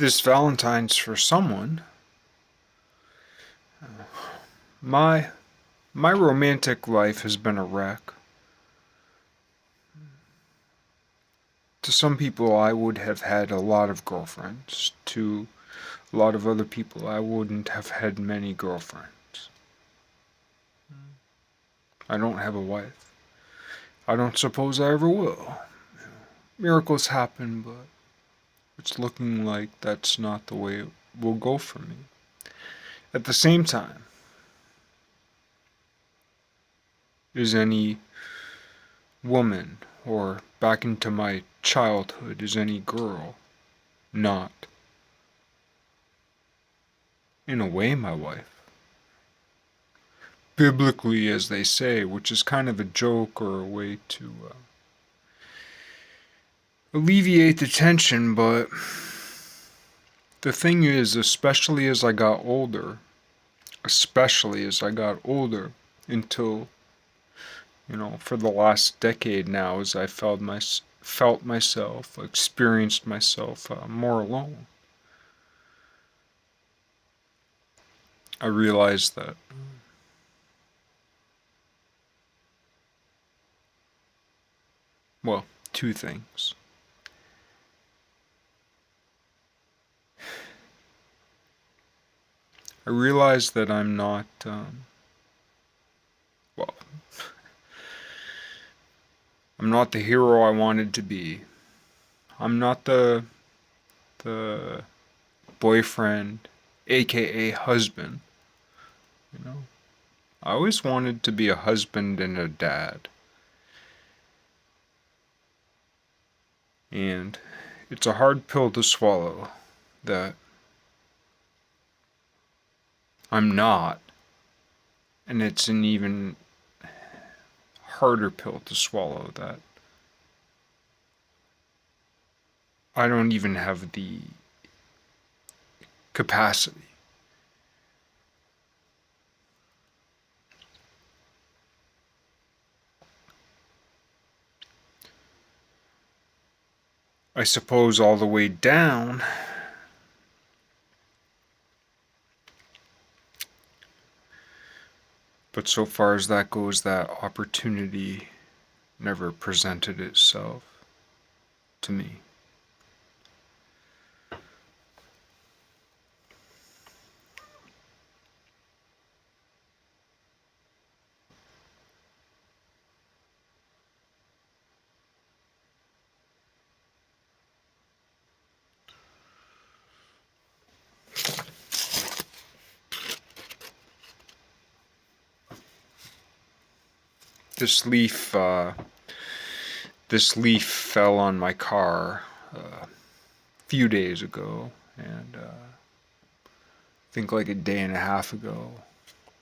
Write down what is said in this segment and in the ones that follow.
This Valentine's for someone. My my romantic life has been a wreck. To some people, I would have had a lot of girlfriends. To a lot of other people, I wouldn't have had many girlfriends. I don't have a wife. I don't suppose I ever will. Miracles happen, but it's looking like that's not the way it will go for me. At the same time, is any woman, or back into my childhood, is any girl not, in a way, my wife? Biblically, as they say, which is kind of a joke or a way to alleviate the tension, but the thing is, especially as I got older, until, for the last decade now, as I felt myself, experienced myself more alone, I realized that, well, two things. I realized that I'm not, well, I'm not the hero I wanted to be. I'm not the boyfriend, aka husband, you know. I always wanted to be a husband and a dad. And it's a hard pill to swallow that I'm not. And it's an even harder pill to swallow that I don't even have the capacity. I suppose all the way down, but so far as that goes, that opportunity never presented itself to me. This leaf, uh, this leaf fell on my car a few days ago, and I think like a day and a half ago.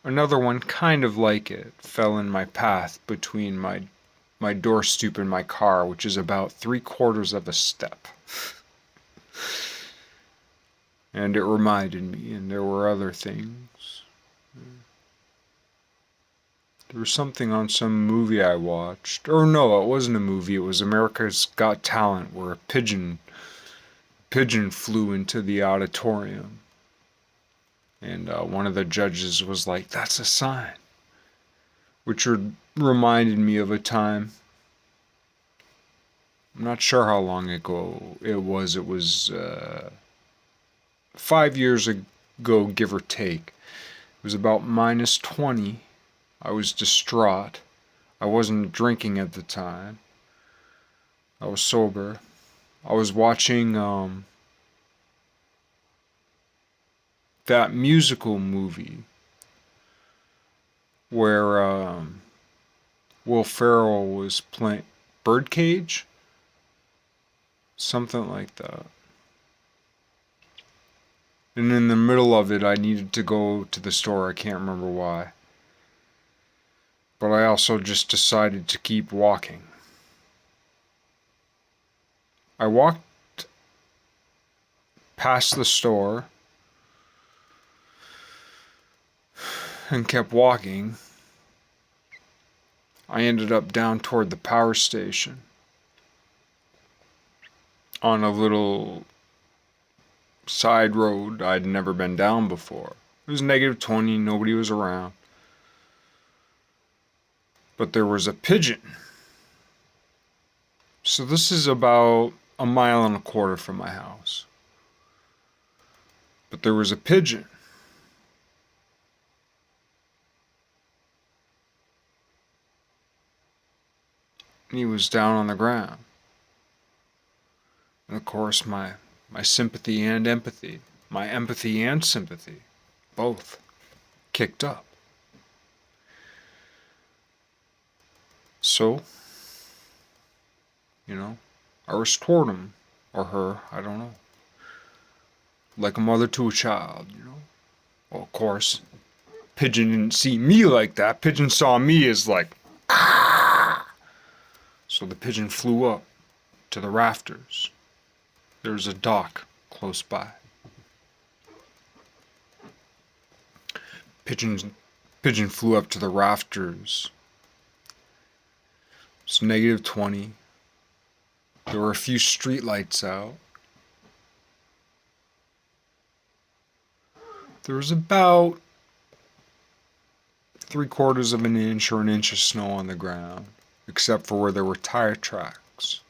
Another one kind of like it fell in my path between my door stoop and my car, which is about 3/4 of a step. And it reminded me, and there were other things. There was something on some movie I watched. Or no, it wasn't a movie, it was America's Got Talent, where a pigeon flew into the auditorium. And one of the judges was like, "That's a sign." Which reminded me of a time. I'm not sure how long ago it was. It was 5 years ago, give or take. It was about -20. I was distraught. I wasn't drinking at the time. I was sober. I was watching that musical movie where Will Ferrell was playing Birdcage, something like that. And in the middle of it, I needed to go to the store. I can't remember why. But I also just decided to keep walking. I walked past the store and kept walking. I ended up down toward the power station on a little side road I'd never been down before. It was -20, nobody was around. But there was a pigeon. So this is about 1.25 miles from my house. But there was a pigeon. And he was down on the ground. And of course my sympathy and empathy, my empathy and sympathy, both kicked up. So, I restored him, or her, I don't know. Like a mother to a child, Well, of course, pigeon didn't see me like that. Pigeon saw me as like, ah! So the pigeon flew up to the rafters. There's a dock close by. Pigeon flew up to the rafters. It's -20. There were a few street lights out. There was about 3/4 of an inch or an inch of snow on the ground, except for where there were tire tracks.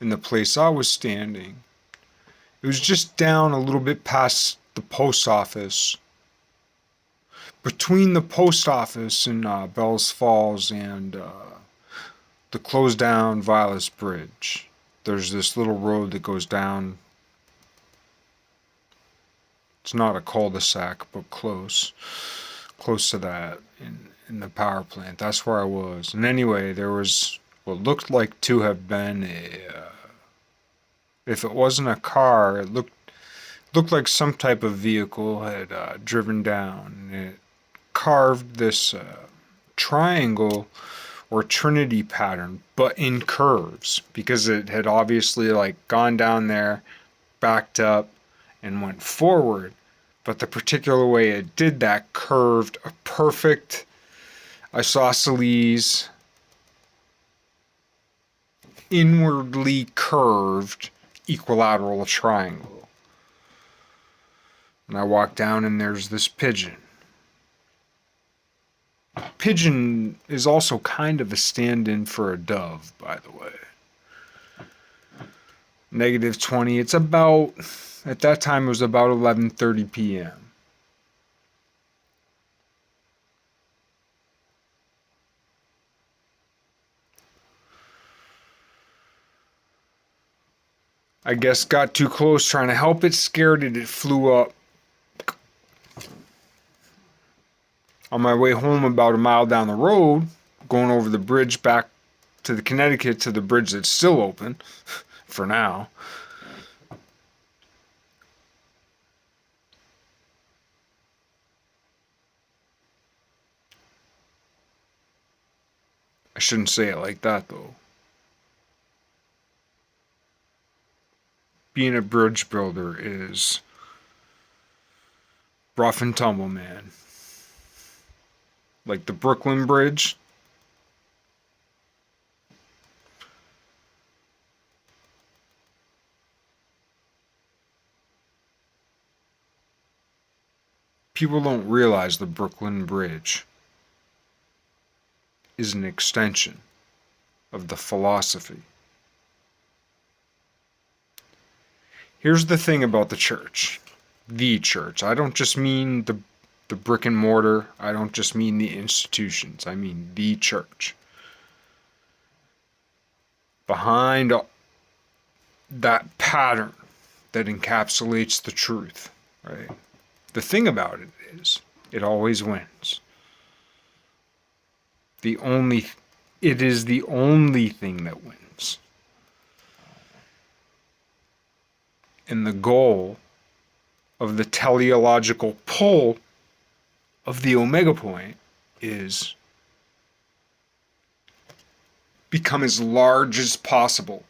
In the place I was standing, it was just down a little bit past the post office. Between the post office in Bells Falls and the closed down Vilas Bridge, there's this little road that goes down. It's not a cul-de-sac, but close to that in the power plant. That's where I was. And anyway, there was what looked like to have been if it wasn't a car, it looked like some type of vehicle had driven down. It carved this triangle or trinity pattern, but in curves, because it had obviously gone down there, backed up, and went forward. But the particular way it did that curved a perfect isosceles, inwardly curved equilateral triangle. And I walk down and there's this pigeon. Pigeon is also kind of a stand-in for a dove, by the way. -20. It's about, at that time it was about 11:30 p.m. I guess got too close trying to help it, scared it, it flew up. On my way home about a mile down the road, going over the bridge back to the Connecticut, to the bridge that's still open, for now. I shouldn't say it like that though. Being a bridge builder is rough and tumble, man. Like the Brooklyn Bridge. People don't realize the Brooklyn Bridge is an extension of the philosophy. Here's the thing about the church. The church. I don't just mean the brick and mortar. I don't just mean the institutions. I mean the church. Behind that pattern that encapsulates the truth, right? The thing about it is, it always wins. It is the only thing that wins. And the goal of the teleological pull of the omega point is become as large as possible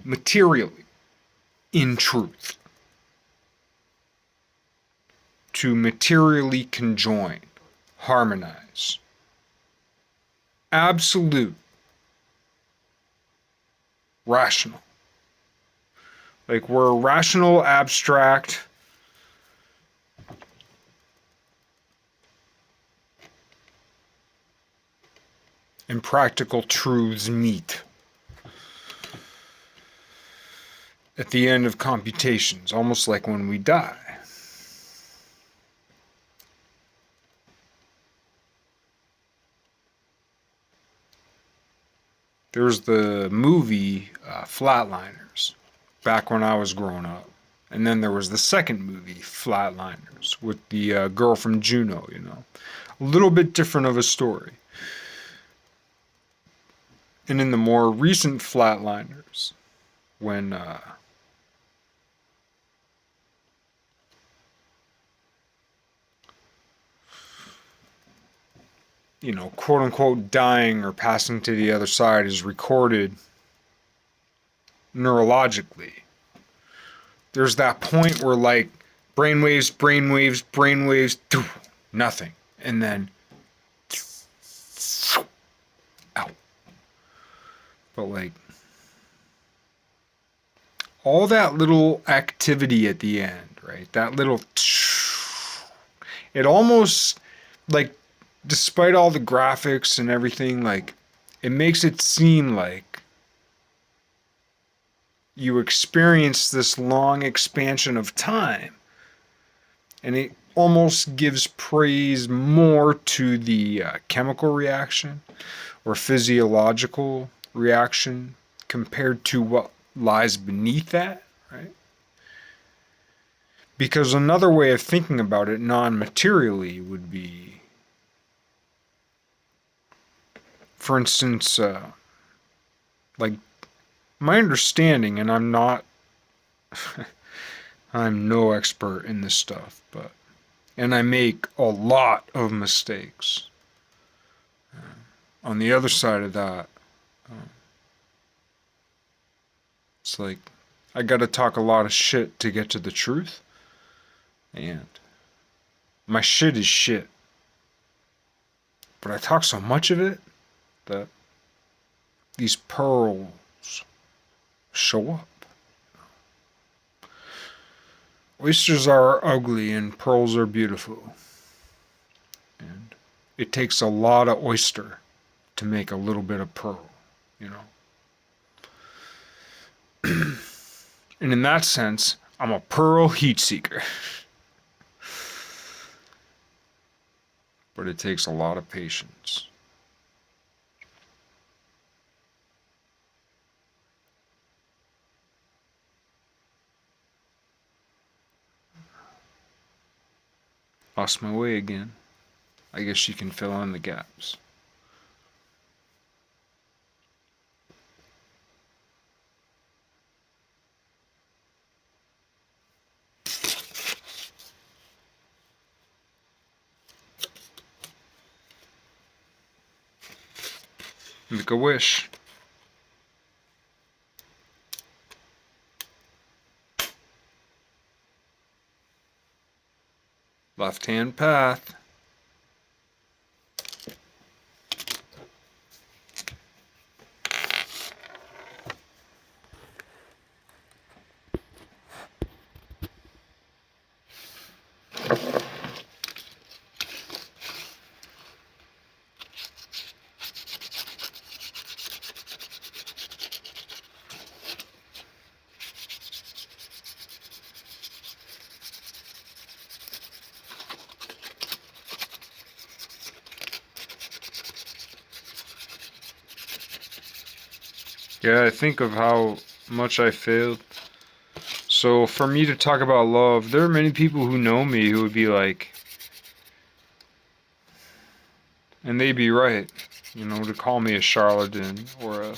materially in truth. To materially conjoin, harmonize. Absolute. Rational. Like we're rational, abstract, and practical truths meet at the end of computations, almost like when we die. There's the movie Flatliners, back when I was growing up. And then there was the second movie, Flatliners, with the girl from Juno, you know. A little bit different of a story. And in the more recent Flatliners, when you know, quote unquote dying or passing to the other side is recorded neurologically. There's that point where like brainwaves, brainwaves, brainwaves, nothing. And then out. But like all that little activity at the end, right? That little it almost like despite all the graphics and everything, like it makes it seem like you experience this long expansion of time, and it almost gives praise more to the chemical reaction or physiological reaction compared to what lies beneath that, right? Because another way of thinking about it non-materially would be, for instance, like my understanding, and I'm not, I'm no expert in this stuff, but, and I make a lot of mistakes. On the other side of that, it's like I gotta talk a lot of shit to get to the truth, and my shit is shit. But I talk so much of it that these pearls show up. Oysters are ugly and pearls are beautiful. And it takes a lot of oyster to make a little bit of pearl, you know. And in that sense, I'm a pearl heat seeker. But it takes a lot of patience. Lost my way again. I guess you can fill in the gaps. Make a wish. Left-hand path. Yeah, I think of how much I failed. So for me to talk about love, there are many people who know me who would be like, and they'd be right, you know, to call me a charlatan or a...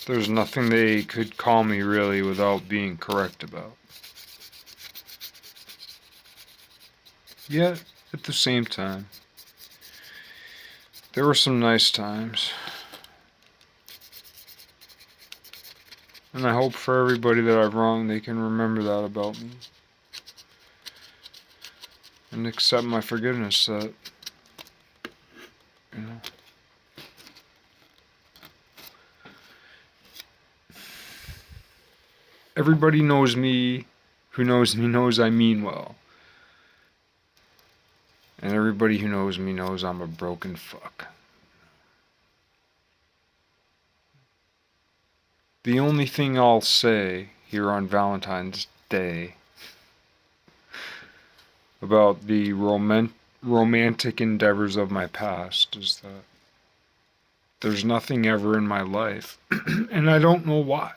There's nothing they could call me really without being correct about. Yet, at the same time, there were some nice times. And I hope for everybody that I've wronged, they can remember that about me. And accept my forgiveness that, you know. Everybody knows me, who knows me knows I mean well. everybody who knows me knows I'm a broken fuck. The only thing I'll say here on Valentine's Day about the romantic endeavors of my past is that there's nothing ever in my life, and I don't know why.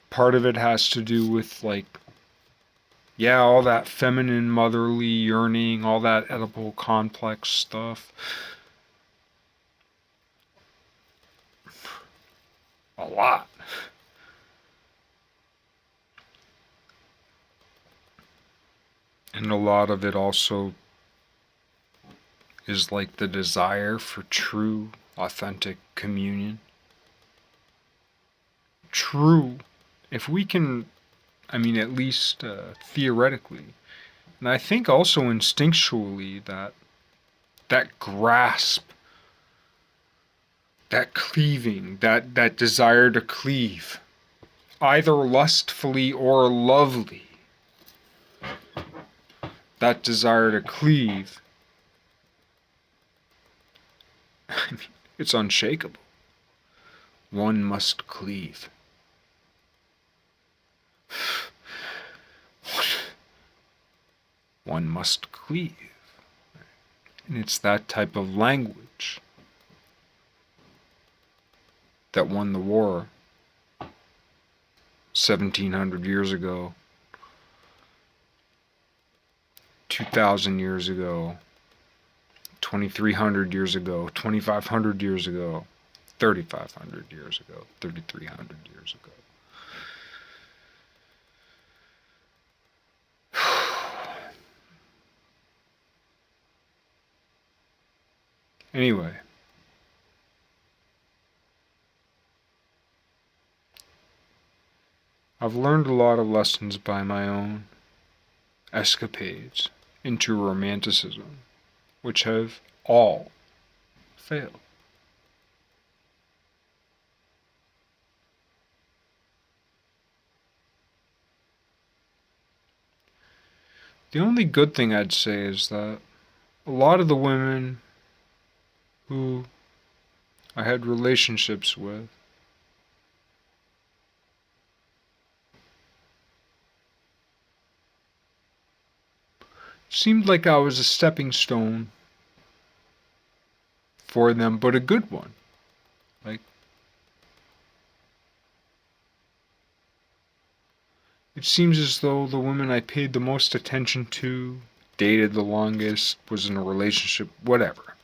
Part of it has to do with, like, yeah, all that feminine, motherly yearning, all that Oedipal complex stuff. A lot. And a lot of it also is like the desire for true, authentic communion. True. If we can, I mean, at least theoretically, and I think also instinctually, that grasp, that cleaving, that desire to cleave, either lustfully or lovely, that desire to cleave, I mean, it's unshakable. One must cleave. One must cleave. And it's that type of language that won the war 1700 years ago, 2,000 years ago, 2,300 years ago, 2,500 years ago, 3,500 years ago, 3,300 years ago. Anyway, I've learned a lot of lessons by my own escapades into romanticism, which have all failed. The only good thing I'd say is that a lot of the women who I had relationships with seemed like I was a stepping stone for them, but a good one. Like, it seems as though the woman I paid the most attention to, dated the longest, was in a relationship, whatever.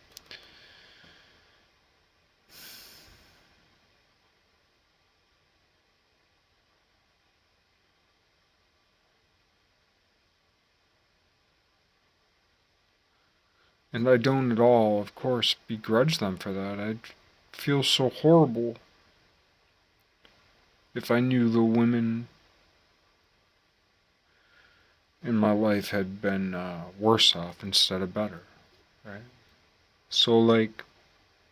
And I don't at all, of course, begrudge them for that. I'd feel so horrible if I knew the women in my life had been worse off instead of better, right? So, like,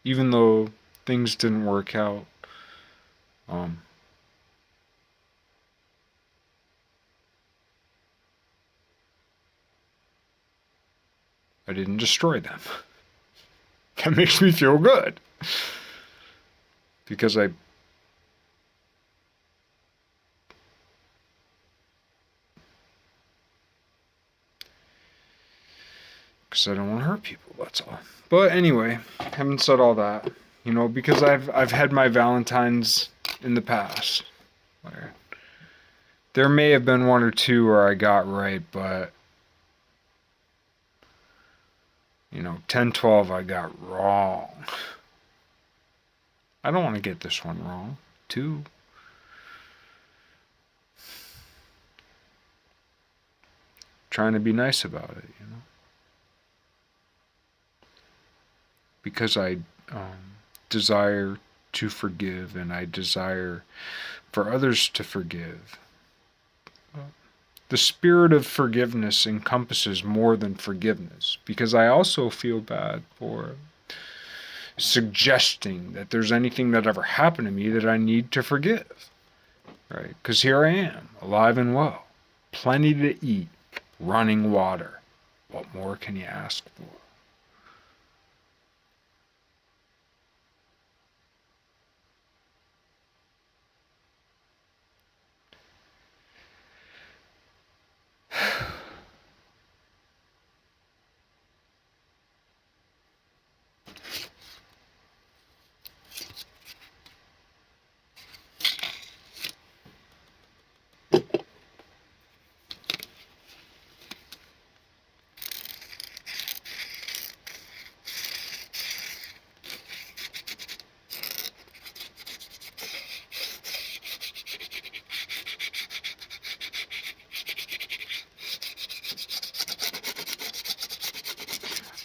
even though things didn't work out, I didn't destroy them. That makes me feel good. Because I don't want to hurt people, that's all. But anyway, having said all that, because I've had my Valentines in the past, where there may have been one or two where I got right, but 10, 12 I got wrong. I don't want to get this one wrong, too. Trying to be nice about it, because I desire to forgive, and I desire for others to forgive. The spirit of forgiveness encompasses more than forgiveness, because I also feel bad for suggesting that there's anything that ever happened to me that I need to forgive, right? Because here I am, alive and well, plenty to eat, running water. What more can you ask for?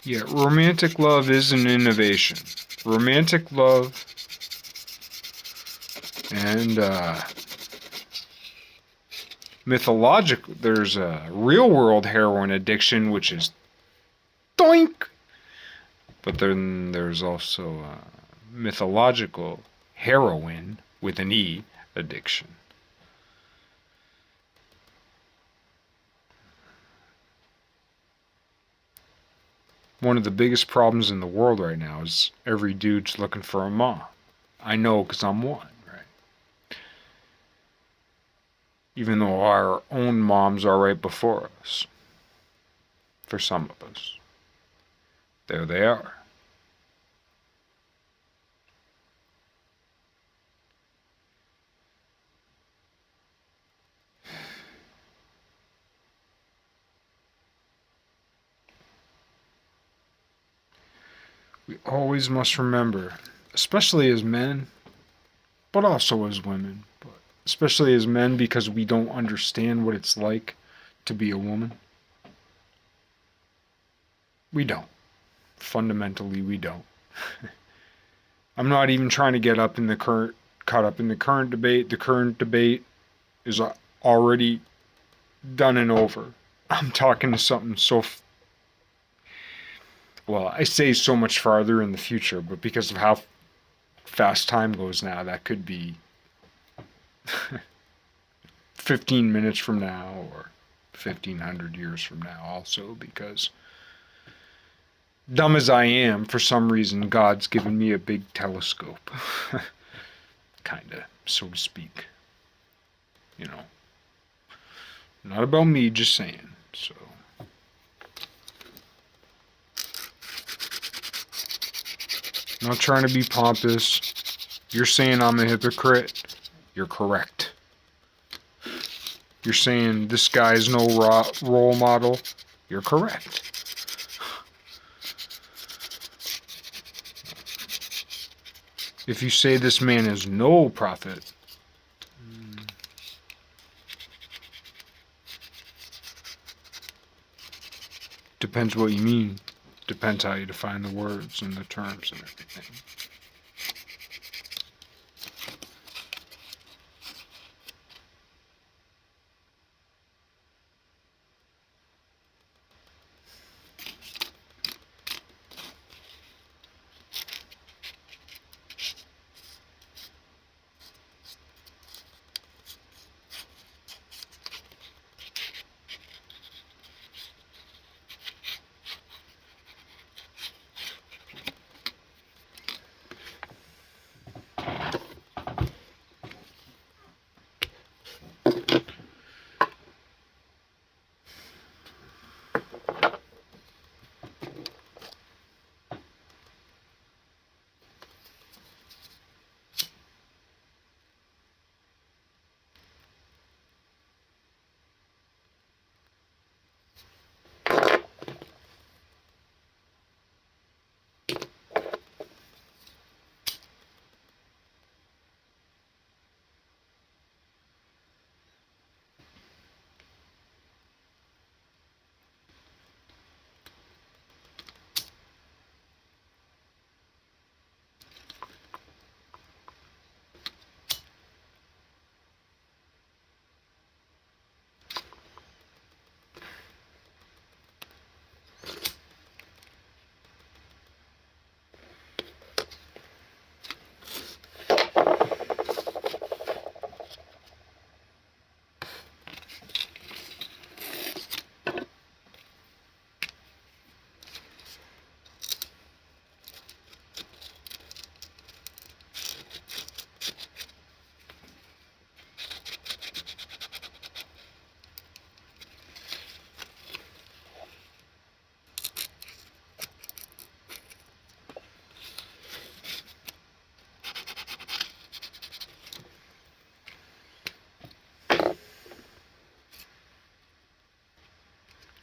Yeah, romantic love is an innovation. Romantic love and mythological. There's a real world heroin addiction, which is doink. But then there's also mythological heroin with an E addiction. One of the biggest problems in the world right now is every dude's looking for a mom. I know because I'm one, right? Even though our own moms are right before us. For some of us. There they are. We always must remember, especially as men, but also as women, but especially as men because we don't understand what it's like to be a woman. We don't. Fundamentally, we don't. I'm not even trying to get caught up in the current debate. The current debate is already done and over. I'm talking to something well, I say so much farther in the future, but because of how fast time goes now, that could be 15 minutes from now or 1500 years from now also, because dumb as I am, for some reason God's given me a big telescope. Kinda, so to speak. You know. Not about me, just saying. So not trying to be pompous. You're saying I'm a hypocrite. You're correct. You're saying this guy's no role model. You're correct. If you say this man is no prophet, depends what you mean. Depends how you define the words and the terms and everything.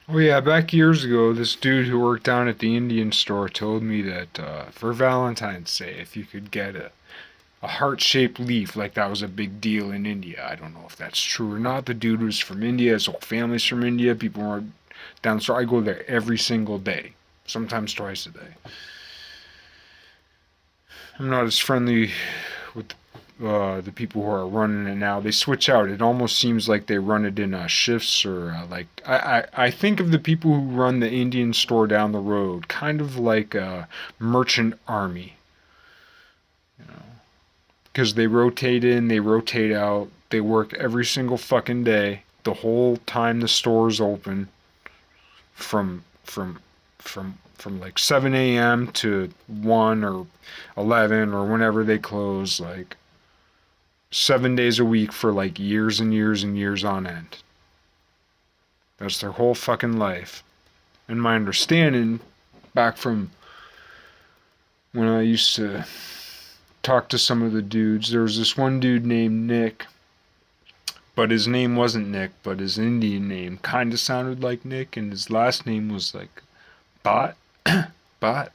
Oh yeah, back years ago, this dude who worked down at the Indian store told me that for Valentine's Day, if you could get a heart-shaped leaf, like that was a big deal in India. I don't know if that's true or not. The dude was from India, his whole family's from India. People were down the store. I go there every single day. sometimes twice a day. I'm not as friendly with the people who are running it now. They switch out. It almost seems like they run it in shifts, or like I think of the people who run the Indian store down the road kind of like a merchant army, you know, because they rotate in, they rotate out, they work every single fucking day, the whole time the store's open, from like 7 a.m. to 1 or 11 or whenever they close, like 7 days a week for like years and years and years on end. That's their whole fucking life. And my understanding, back from when I used to talk to some of the dudes, there was this one dude named Nick, but his name wasn't Nick, but his Indian name kind of sounded like Nick, and his last name was like Bot. Bot.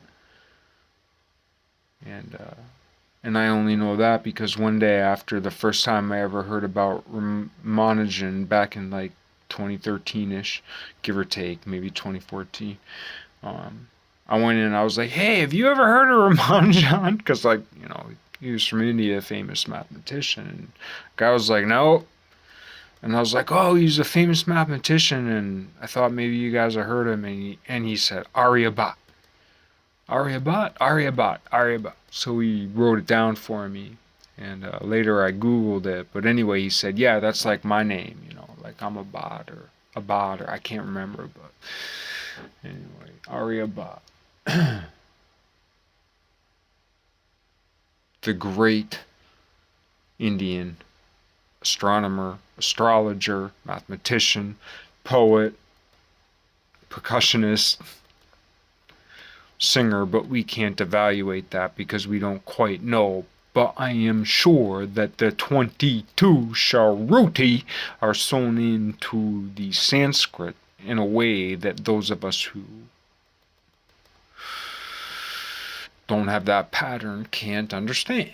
And I only know that because one day after the first time I ever heard about Ramanujan back in like 2013-ish, give or take, maybe 2014, I went in and I was like, hey, have you ever heard of Ramanujan? Because, like, you know, he was from India, a famous mathematician. And the guy was like, no. And I was like, oh, he's a famous mathematician. And I thought maybe you guys have heard him. And he said, Aryabhat. Aryabhat, Aryabhat, Aryabhat. So he wrote it down for me, and later I Googled it. But anyway, he said, yeah, that's like my name, you know, like I'm a bot or I can't remember, but anyway, Aryabhat. The great Indian astronomer, astrologer, mathematician, poet, percussionist, singer, but we can't evaluate that because we don't quite know. But I am sure that the 22 Shruti are sewn into the Sanskrit in a way that those of us who don't have that pattern can't understand.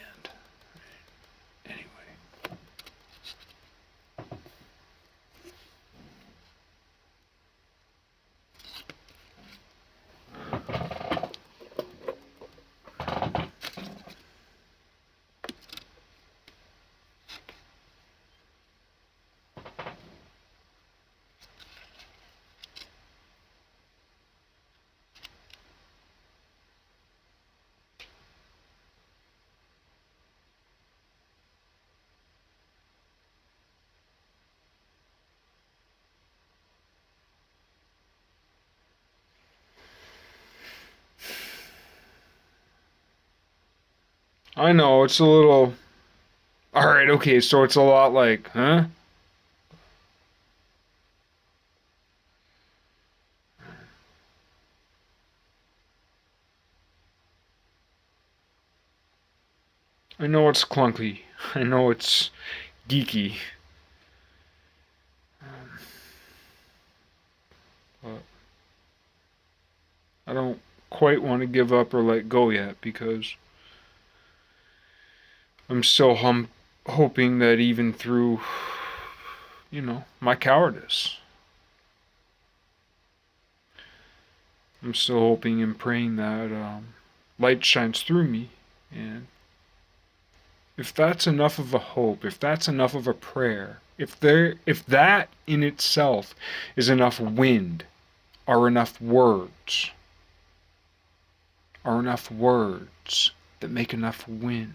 I know, it's a little... Alright, okay, so it's a lot like, huh? I know it's clunky. I know it's geeky. But I don't quite want to give up or let go yet because I'm still hoping that even through, you know, my cowardice, I'm still hoping and praying that light shines through me. And if that's enough of a hope, if that's enough of a prayer, if that in itself is enough wind, are enough words that make enough wind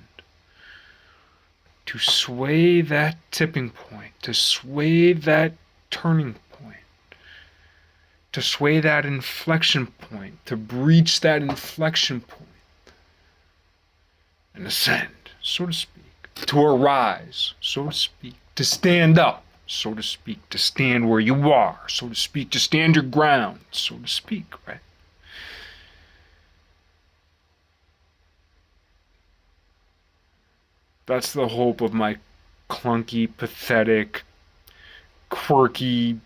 to sway that tipping point, to sway that turning point, to sway that inflection point, to breach that inflection point and ascend, so to speak, to arise, so to speak, to stand up, so to speak, to stand where you are, so to speak, to stand your ground, so to speak, right? That's the hope of my clunky, pathetic, quirky,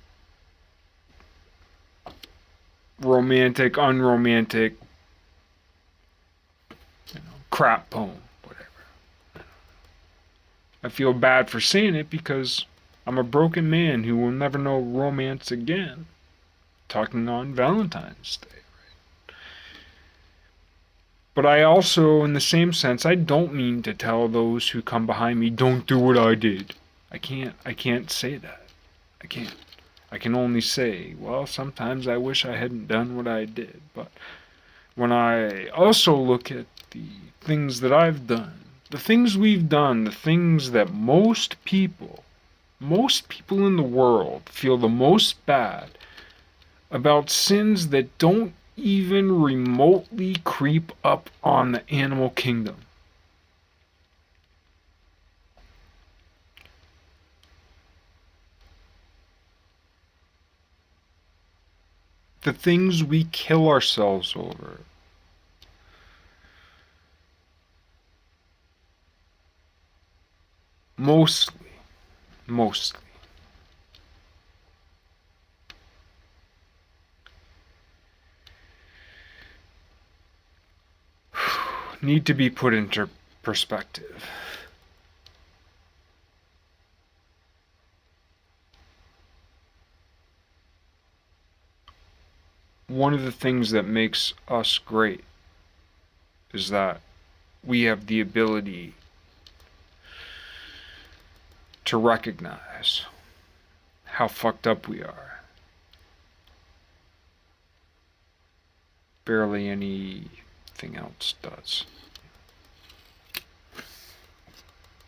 romantic, unromantic, crap poem, whatever. I feel bad for saying it because I'm a broken man who will never know romance again. Talking on Valentine's Day, right? But I also, in the same sense, I don't mean to tell those who come behind me, don't do what I did. I can't say that. I can't. I can only say, well, sometimes I wish I hadn't done what I did. But when I also look at the things that I've done, the things we've done, the things that most people in the world feel the most bad about, sins that don't even remotely creep up on the animal kingdom. The things we kill ourselves over. Mostly. Need to be put into perspective. One of the things that makes us great is that we have the ability to recognize how fucked up we are. Barely anything else does.